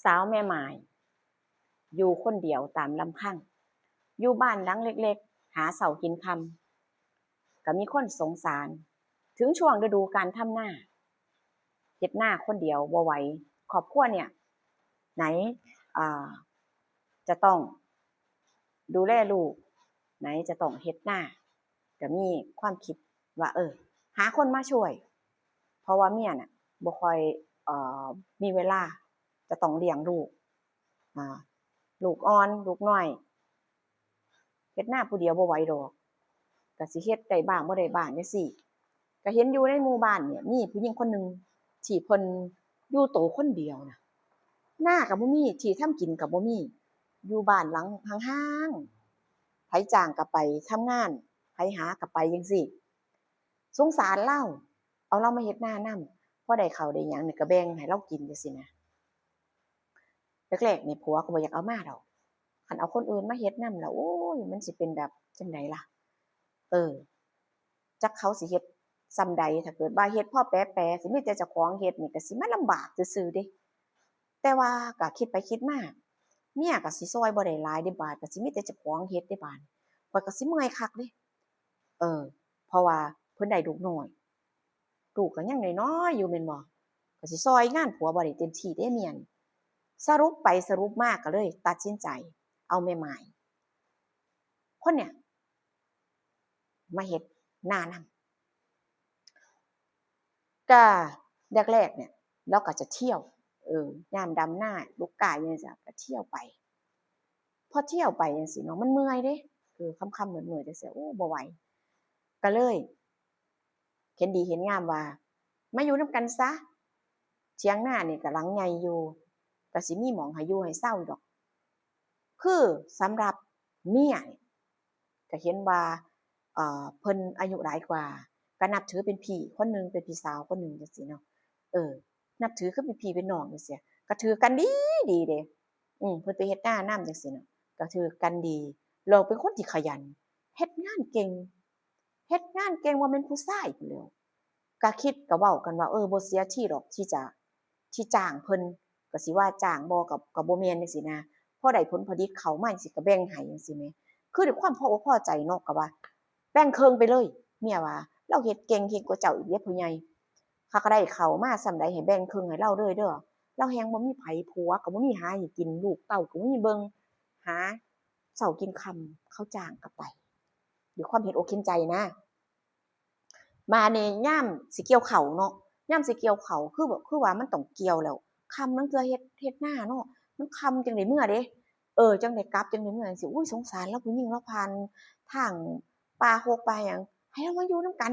สาวแม่หมายอยู่คนเดียวตามลำพังอยู่บ้านหลังเล็กๆหาเสากินคำก็มีคนสงสารถึงช่วงฤดูการทำหน้าเฮ็ดหน้าคนเดียวบ่ไหวครอบครัวเนี่ยไหนจะต้องดูแลลูกไหนจะต้องเฮ็ดหน้าก็มีความคิดว่าหาคนมาช่วยเพราะว่าเมียน่ะบ่ค่อยมีเวลาจะต้องเลี้ยงลูกลูกอ่อนลูกน้อยเฮ็ดหน้าผู้เดียวบ่ไหวดอกก็สิเฮ็ดได้บ้างบ่ได้บ้างจังซี่ก็เห็นอยู่ในหมู่บ้านเนี่ยมีผู้หญิงคนนึงที่เพิ่นอยู่โตคนเดียวน่ะหน้าก็บ่มีที่ทำกินก็บ่มีอยู่บ้านหลังห่างๆไผจ้างก็ไปทำงานไผหาก็ไปจังซี่สงสารเลาเอาเรามาเฮ็ดหน้านำพอได้ข้าวได้หยังนี่ก็แบ่งให้เรากินจังซี่นะแรกๆนี่ผัวก็บ่อยากเอามาดอกคันเอาคนอื่นมาเฮ็ดนำแล้วโอ้ยมันสิเป็นแบบจังไดล่ะจักเขาสิเฮ็ดส่ำใดถ้าเกิดว่าเฮ็ดพอแป๋ๆสิมีแต่เจ้าของเฮ็ดนี่ก็สิมาลำบากซื่อๆเดะแต่ว่าก็คิดไปคิดมาเมียก็สิซอยบ่ได้หลายเดะบาดก็สิมีแต่เจ้าของเฮ็ดเดะบาดข้อยก็สิเมื่อยคักเดะเพราะว่าเพิ่นได้ลูกน้อยลูกก็ยังน้อยๆอยู่แม่นบ่ก็สิซอยงานผัวบ่ได้เต็มที่เดะเมียนี่สรุปไปสรุปมาก็เลยตัดสินใจเอาแม่หมายคนเนี่ยมาเฮ็ดหน้านำก็แรกๆเนี่ยเราก็จะเที่ยวยามดำหน้าลูกกาอยู่จังซี่ก็เที่ยวไปพอเที่ยวไปจังซี่เนาะมันเมื่อยเดะค่ำๆมืดๆจังซี่โอ้บ่ไหวก็เลยเห็นดีเห็นงามว่ามาอยู่นำกันซะเถียงนานี่ก็หลังใหญ่อยู่ก็สิมีหม้องให้อยู่ให้เซาอยู่ดอกคือสำหรับเมียนี่ก็เห็นว่าเพิ่นอายุหลายกว่าก็นับถือเป็นพี่คนหนึ่งเป็นพี่สาวคนหนึ่งจังซี่เนาะนับถือคือเป็นพี่เป็นน้องจังซี่ก็ถือกันดีดีเดะเพิ่นไปเฮ็ดนานำจังซี่เนาะก็ถือกันดีแล้วเป็นคนที่ขยันเฮ็ดงานเก่งเฮ็ดงานเก่งบ่แม่นผู้ชายพู้นแหล้วก็คิดก็เว้ากันว่าบ่เสียทีดอกที่จ้างเพิ่นก็สิว่าจ้างบ่ก็บ่แม่นจังซี่นะพอได้ผลผลิตเข้ามาจังซี่ก็แบ่งให้จังซี่แหมคือด้วยความพออกพอใจเนาะก็ว่าแบ่งครึ่งไปเลยเมียว่าเราเฮ็ดเก่งเฮ็ดกว่าเจ้าอีกเดะผู้ใหญ่เขาก็ได้เข้ามาส่ำใดให้แบ่งครึ่งให้เราเลยเด้อเราแฮงบ่มีไผผัวก็บ่มีหาให้กินลูกเต้าก็บ่มีเบิ่งหาเช้ากินค่ำเขาจ้างก็ไปด้วยความเห็นอกเห็นใจนะมานี่ยามสิเกี่ยวข้าวเนาะยามสิเกี่ยวข้าวคือว่ามันต้องเกี่ยวแล้วค่ำลางเทื่อเฮ็ดนาเนาะมันค่ำจังได้เมื่อเดะจังได้กลับจังได้เมื่อจังซี่อุ๊ยสงสารเลาผู้หญิงเลาผ่านทางป่าหกป่าหยังให้เรามาอยู่นำกัน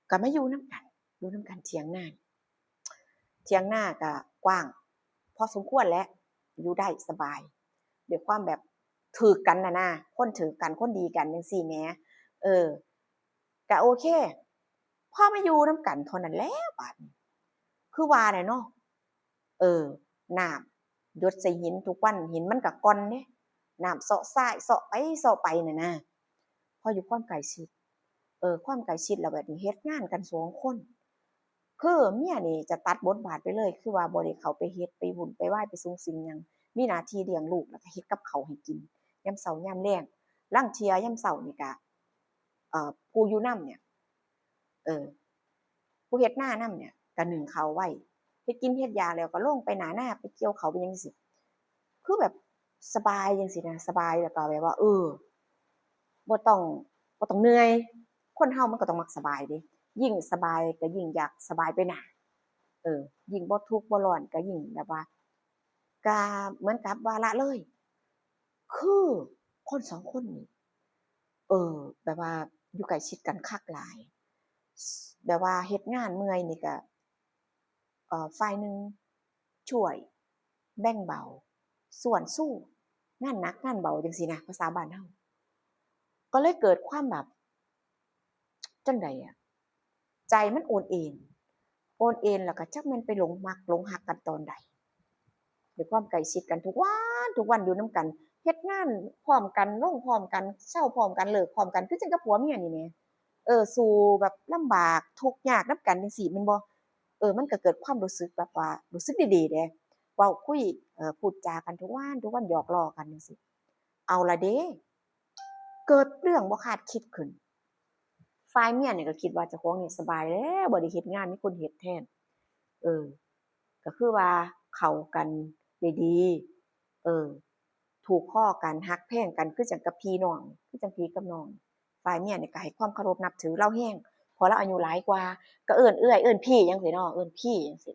ก็มาอยู่นำกันอยู่นำกันเถียงนาก็กว้างพอสมควรแล้วอยู่ได้สบายด้วยความแบบถูกกันน่ะนะคนถูกกันคนดีกันจังซี่แหมก็โอเคพอมาอยู่นำกันเท่านั้นแหล้วบัดนี้คือว่าแหละเนาะน้ำหยดใส่หินทุกวันหินมันก็ก่อนเดะน้ำเซาะซ้ายเซาะไปเซาะไปน่ะนะพออยู่ความใกล้ชิดความใกล้ชิดแล้วแบบนี้เฮ็ดงานกัน2คนคือเมียนี่จะตัดบทบาทไปเลยคือว่าบ่ได้เข้าไปเฮ็ดไปวุ่นไปวายไปสุงสิงหยังมีหน้าที่เลี้ยงลูกแล้วก็เฮ็ดกับข้าวให้กินยามเช้ายามแลงลางเที่ยยามเช้านี่ก็ผู้อยู่นำเนี่ยผู้เฮ็ดนานำเนี่ยก็นึ่งข้าวไว้เฮ็ดกินเฮ็ดยาแล้วก็ลงไปหน้านาไปเกี่ยวข้าวไปหยังจังซี่คือแบบสบายจังซี่นะสบายแล้วก็แบบว่าบ่ต้องเหนื่อยคนเฮามันก็ต้องมักสบายเดะยิ่งสบายก็ยิ่งอยากสบายไปหน้ายิ่งบ่ทุกข์บ่ร้อนก็ยิ่งแบบว่าก็เหมือนกับว่าละเลยคือคน2คนนี่แบบว่าอยู่ใกล้ชิดกันคักหลายแบบว่าเฮ็ดงานเมื่อยนี่ก็ฝ่ายหนึ่งช่วยแบ่งเบาส่วนสู้งานหนักงานเบาจังซี่นะภาษาบ้านเฮาก็เลยเกิดความแบบจั่งใดอะใจมันโอนเอนแล้วก็จักแม่นไปหลงมักหลงรักกันตอนใดด้วยความใกล้ชิดกันทุกวันอยู่นำกันเฮ็ดงานพร้อมกันลงพร้อมกันเช้าพร้อมกันเลิกพร้อมกันคือจังกับผัวเมียนี่แหมสู้แบบลำบากทุกข์ยากนำกันจังซี้แม่นบ่ มันก็เกิดความรู้สึกแบบว่ารู้สึกดีๆเด้เว้าคุยพูดจากันทุกวันหยอกล้อกันจังซี่เอาล่ะเด้เกิดเรื่องบ่คาดคิดขึ้นฝ่ายเมียนี่ก็คิดว่าเจ้าของนี่สบายแล้วบ่ได้เฮ็ดงานมีคนเฮ็ดแทนเออก็คือว่าเข้ากันได้ดีเออถูกคอกันฮักแพงกันคือจังกับพี่น้องคือจังพี่กับน้องฝ่ายเมียนี่ก็ให้ความเคารพนับถือเลาแรงเพราะเลาอายุหลายกว่าก็เอิ้นเอื้อยเอิ้นพี่จังซี้เนาะเอิ้นพี่จังซี้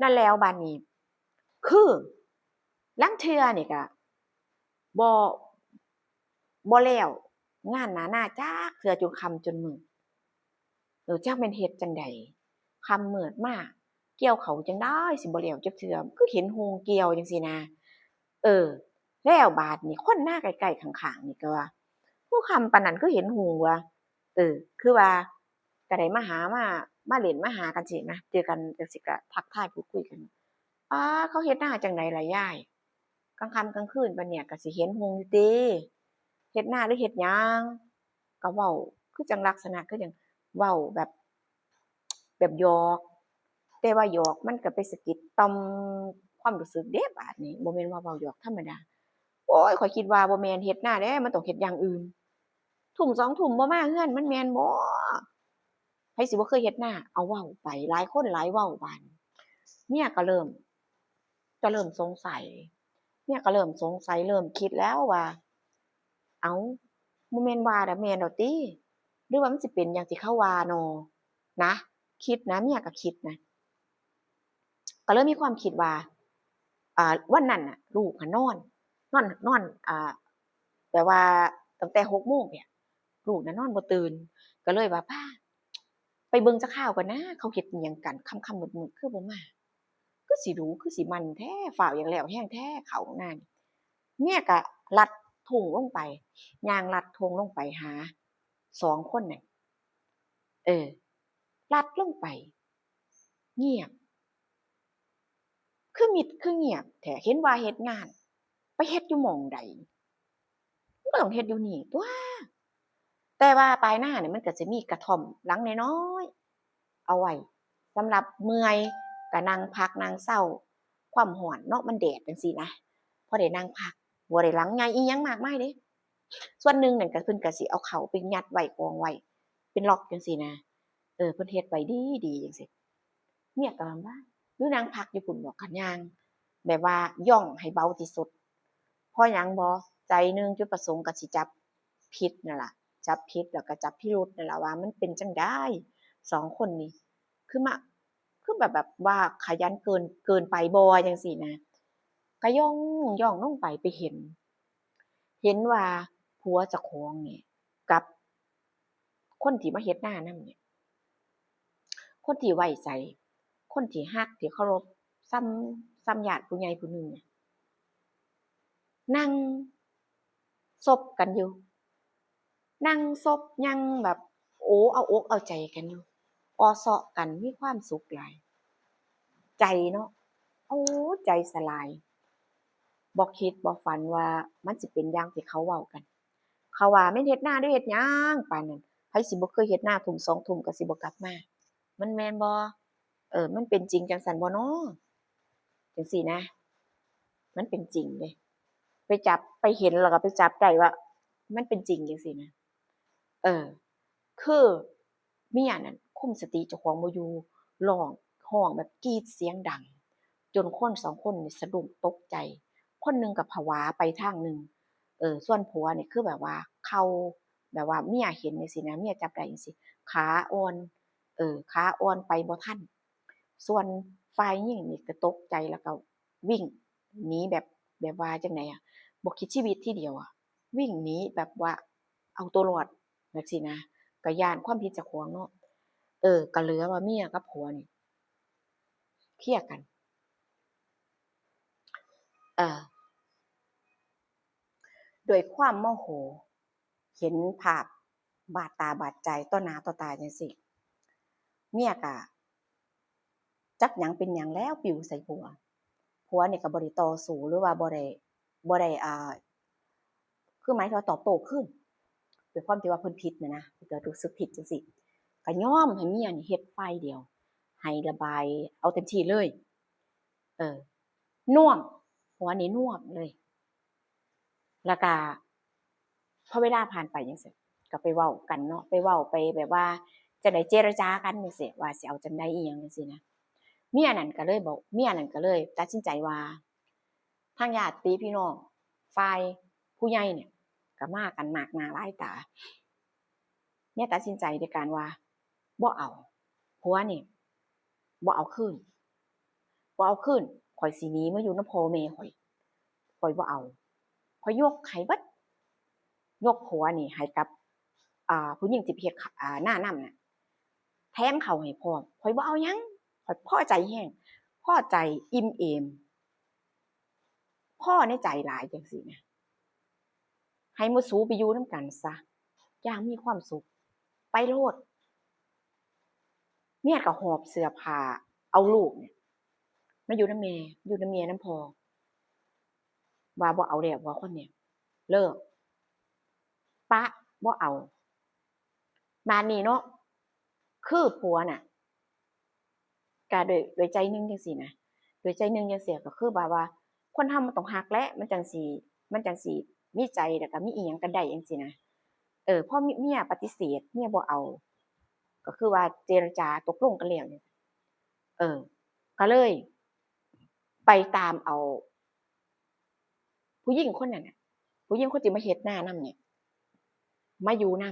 นั่นแล้วบัดนี้คือลางเทื่อนี่ก็บ่บ่แล้วงานหน้านาจักเทื่อจนค่ำจนมืดจักแม่นเฮ็ดจั่งใดค่ำมืดมาเกี่ยวข้าวจั่งใดสิบ่แล้วจักเทื่อคือเห็นโฮงเกี่ยวจังซี้นะเออแล้วบาดนี้คนนาใกล้ๆข้างๆนี่ก็ว่าคือค่ำปานนั้นคือเห็นโฮงวะคือว่าก็ได้มาเล่นมาหากันซี้นะเจอกันจั่งซี้ก็ทักทายพูดคุยกันป๊าเขาเฮ็ดนาจั่งใดล่ะยายกลางค่ำกลางคืนปานเนี้ยก็สิเห็นโฮงอยู่ติเฮ็ดนาหรือเฮ็ดหยังก็เว้าคือจังลักษณะคือจังเว้าแบบหยอกแต่ว่าหยอกมันก็ไปสะกิดต่อมความรู้สึกเด้บาดนี้บ่แม่นว่าเว้าหยอกธรรมดาโอ๊ยข้อยคิดว่าบ่แม่นเฮ็ดนาเด้มันต้องเฮ็ดอย่างอื่นทุ่ม2ทุ่มบ่มาเรือนมันแม่นบ่ไผสิบ่เคยเฮ็ดนาเอาเว้าไปหลายคนหลายเว้าบาดนี้เมียก็เริ่มสงสัยเมียก็เริ่มสงสัยเริ่มคิดแล้วว่าเอ้าบ่แม่นว่าน่ะแม่นแล้วติหรือว่ามันสิเป็นอย่างที่เขาว่าน้อนะคิดนะเมียก็คิดนะ ก็เริ่มมีความคิดว่าวันนั้นน่ะลูกอะนอนแบบว่าตั้งแต่6โมงเนี่ยลูกน่ะนอนบ่ตื่นก็เลยว่าป้าไปเบิ่งจักข่าวก่อนนะเขาเฮ็ดอิหยังกันค่ำๆมืดๆคือบ่มาคือสิรู้คือสิมันแท้ฟ้าวอยากแล้วแรงแท้ข้าวนั่นเมียก็ลัดทุ่งลงไปย่างลัดธงลงไปหา2คนนั่นเออลัดลงไปเงียบ คือมิดคือเงียบแท้เห็นว่าเฮ็ดงานไปเฮ็ดอยู่หม้องใดมันก็ต้องเฮ็ดอยู่นี่ตั่วแต่ว่าปลายนาเนี่ยมันก็จะมีกระท่อมหลังน้อยๆเอาไว้สำหรับเมื่อยก็นั่งพักนั่งเซาความร้อนเนาะมันแดดจังซี้นะพอได้นั่งพักบ่ได้หลังใหญ่อิหยังมากมายเดะส่วนหนึ่งนั่นก็เพิ่นก็สิเอาเข้าวไปยัดไว้กองไว้เป็นล็อกจังซี้นะเพิ่นเฮ็ดไว้ดีๆจังซี้เมียก็ว่าอยู่นั่งพักอยู่พู้นบ่ก็ย่าง แบบว่าย่องให้เบาที่สุดเพราะหยังบ่ใจหนึ่งจุดประสงค์ก็สิจับผิดนั่นล่ะจับผิดแล้วก็จับพิรุธนั่นล่ะว่ามันเป็นจั่งใดสองคนนี้คือมาคือแบบว่าขยันเกินไปบ่จังซี้นะก็ย่องลงไปเห็นว่าผัวเจ้าของนี่กับคนที่มาเฮ็ดนานำเนี่ยคนที่ไว้ใจคนที่รักที่เคารพส่ำญาติผู้ใหญ่ผู้หนึ่งเนี่ย นั่งซบกันอยู่นั่งซบยังแบบโอ้เอาอกเอาใจกันอยู่อ้อเซาะกันมีความสุขหลายใจเนาะโอ้ใจสลายบ่คิดบ่ฝันว่ามันสิเป็นอย่างที่เขาเว้ากันเขาว่าแม่นเฮ็ดนาเด้อเฮ็ดหยังปานนั้นไผสิบ่เคยเฮ็ดนาทุ่ม2ทุ่มก็สิบ่กลับมามันแม่นบ่มันเป็นจริงจังซั้นบ่น้อจังซี้นะมันเป็นจริงเดะไปเห็นแล้วก็ไปจับได้ว่ามันเป็นจริงจังซี้นะ เออคือเมียนั่นคุมสติเจ้าของบ่อยู่ร้องร้องแบบกรีดเสียงดังจนคนสองคนนี่สะดุ้งตกใจคนหนึ่งก็ผวาไปทางหนึ่งส่วนผัวนี่คือแบบว่าเขาแบบว่าเมียเห็นจังซี้นะเมียจับได้จังซี้ขาอ่อนขาอ่อนไปบ่ทันส่วนฝ่ายหญิงนี่ก็ตกใจแล้วก็วิ่งหนีแบบว่าจั่งใดอะบ่คิดชีวิตทีเดียวอะวิ่งหนีแบบว่าเอาตัวรอด จั่งซี้นะก็ย้านความผิดเจ้าของเนาะก็เหลือว่าเมียกับผัวนี่เคลียร์กันเอ่อด้วยความโมโหเห็นภาพบาดตาบาดใจต่อหน้าต่อตาจังซี้เมียก็จักหยังเป็นหยังแล้วปิวใส่ผัวนี่ก็บ่ได้ต่อสู้หรือว่าบ่ได้คือหมายถึงว่าตอบโต้คืนด้วยความที่ว่าเพิ่นผิดน่ะนะเพิ่นก็รู้สึกผิดจังซี้ก็ยอมให้เมียนี่เฮ็ดฝ่ายเดียว ให้ระบายเอาเต็มที่เลยน่วมหัวนี่น่วมเลยแล้วก็พอเวลาผ่านไปจังซี่ก็ไปเว้ากันเนาะไปเว้าไปแบบว่าจะได้เจรจากันจังซี่ว่าสิเอาจังได๋อีหยังจังซี่นะเมียนั่นก็เลยตัดสินใจว่าทางญาติพี่น้องฝ่ายผู้ใหญ่เนี่ยก็มากันมากหน้าหลายตาเมียตัดสินใจด้วยการว่าบ่เอาผัวนี่บ่เอาคืนข่อยสิหนีมาอยู่นำพ่อแม่ข่อยบ่เอาข่อยยกให้เบิดยกผัวนี่ให้กับผู้หญิงที่ไปเฮ็ดหน้านำน่ะแถมข้าวให้พร้อมข่อยบ่เอาหยังข่อยพอใจแรงพอใจอิ่มเอมพอในใจหลายจังซี่นะให้หมู่สูไปอยู่นำกันซะอย่างมีความสุขไปโลดเมียก็หอบเสื้อผ้าเอาลูกเนี่ยมาอยู่นำแม่อยู่นำเมียนำพ่อว่าบ่เอาแล้วว่าคนเนี่ยเลิกปะบ่เอามานี่เนาะคือผัวน่ะก็โดยใจหนึ่งจังซี่นะโดยใจหนึ่งจังซี่ก็คือแบบว่าคนเฮามันต้องรักแหละมันจังสิมีใจแล้วก็มีอีหยังกันได้จังซี่นะพอเมียปฏิเสธเมียบ่เอาก็คือว่าเจรจาตกลงกันแล้วเนี่ยก็เลยไปตามเอาผู้หญิงคนนั้นน่ะผู้หญิงคนที่มาเฮ็ดหน้านำเนี่ยมาอยู่น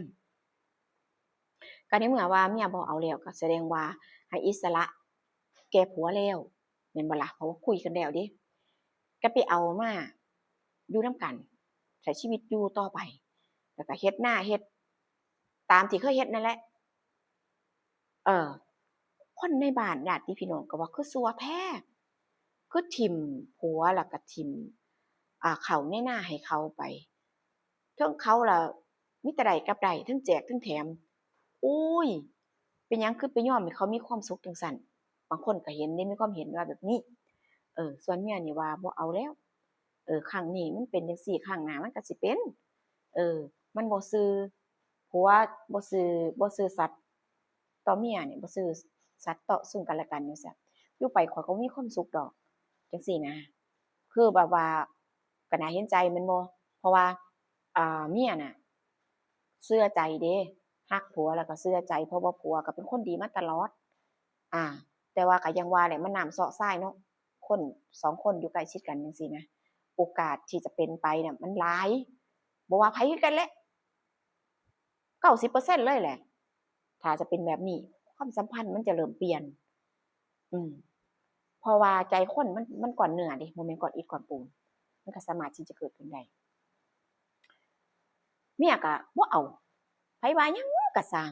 ำก็ในเมื่อว่าเมียบ่เอาแล้วก็แสดงว่าให้อิสระแก่ผัวแล้วแม่นบ่ล่ะเพราะว่าคุยกันแล้วเด้ก็ไปเอามาอยู่นำกันใช้ชีวิตอยู่ต่อไปแล้วก็เฮ็ดนาเฮ็ดตามที่เคยเฮ็ดนั่นแหละคนในบ้านญาติพี่น้องก็ว่าคือซัวแท้คือถิ้มผัวแล้วก็ถิ้มข้าวในนาให้เขาไปเทิงเขาล่ะมีแต่ได้กับได้เทิงแจกเทิงแถมอุ๊ยเป็นหยังคือไปยอมให้เขามีความสุขจังซั่นบางคนก็เห็นเดะมีความเห็นว่าแบบนี้ส่วนเมียนี่ว่าบ่เอาแล้วครั้งนี้มันเป็นจังซี่ครั้งหน้ามันก็สิเป็นมันบ่ซื่อผัวบ่ซื่อสัตย์ต่อเมียนี่บ่ซื่อสัตย์ต่อซึ่งกันและกันจังซี้อยู่ไปข้อยก็บ่มีความสุขดอกจังซี้นะคือแบบว่าก็น่าเห็นใจแม่นบ่เพราะว่าเมียน่ะเชื่อใจเด้รักผัวแล้วก็เชื่อใจเพราะว่าผัวก็เป็นคนดีมาตลอดอาแต่ว่าก็ยังว่าแหละมันน้ำเซาะทรายเนาะคน2คนอยู่ใกล้ชิดกันจังซี่นะโอกาสที่จะเป็นไปน่ะมันหลายบ่ว่าไผคือกันแหละ90%เลยแหละถ้าจะเป็นแบบนี้ความสัมพันธ์มันจะเริ่มเปลี่ยนอืมเพราะว่าใจคนมันก้อนเนื้อเดะบ่แม่นก้อนอิฐก้อนปูนมันก็สามารถที่จะเกิดขึ้นได้เมียก็บ่เอาไผว่าหยังก็สร้าง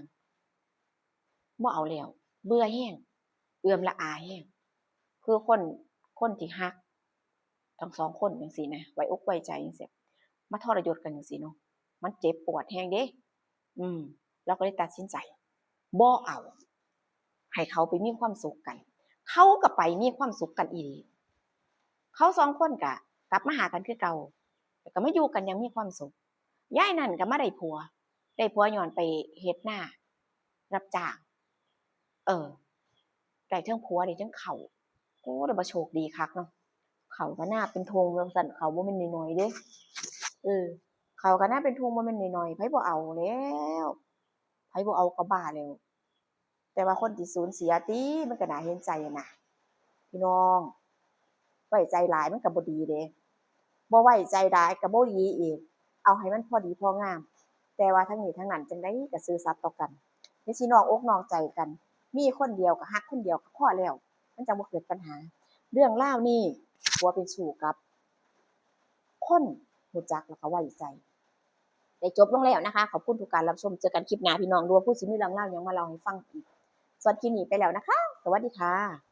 บ่เอาแล้วเบื่อแรงเอื่อมระอาแรงคือคนที่รักทั้งสองคนจังซี่นะไว้อกไว้ใจจังซี้มาทรยศกันจังซี่เนาะมันเจ็บปวดแรงเดะเราก็เลยตัดสินใจบ่เอาให้เขาไปมีความสุขกันเขาก็ไปมีความสุขกันอีหลีเขา2คนก็กลับมาหากันคือเก่าแล้วก็มาอยู่กันอย่างมีความสุขยายนั่นก็มาได้ผัวญ้อนไปเฮ็ดนารับจ้างได้เทิงผัวได้เทิงข้าวโอ้แต่ว่าโชคดีคักเนาะข้าวก็น่าเป็นทงว่าซั่นข้าวบ่แม่นน้อยๆเดะข้าวก็น่าเป็นทงบ่แม่นน้อยๆไผบ่เอาแล้วไผบ่เอาก็บ้าแล้วแต่ว่าคนที่สูญเสียติมันก็น่าเห็นใจอะนะพี่น้องไว้ใจหลายมันก็บ่ดีเดะบ่ไว้ใจหลายก็บ่ดีอีกเอาให้มันพอดีพองามแต่ว่าทั้งนี้ทั้งนั้นจั่งใดก็ซื่อสัตย์ต่อกันอย่าสินอกอกนอกใจกันมีคนเดียวก็รักคนเดียวก็พอแล้วมันจั่งบ่เกิดปัญหาเรื่องราวนี้ผัวเป็นชู้กับคนรู้จักแล้วก็ไว้ใจได้จบลงแล้วนะคะขอบคุณทุกการรับชมเจอกันคลิปหน้าพี่น้องดูว่าผู้สิมีเรื่องราวหยังมาเล่าให้ฟังอีกสำหรับคลิปนี้ไปแล้วนะคะสวัสดีค่ะ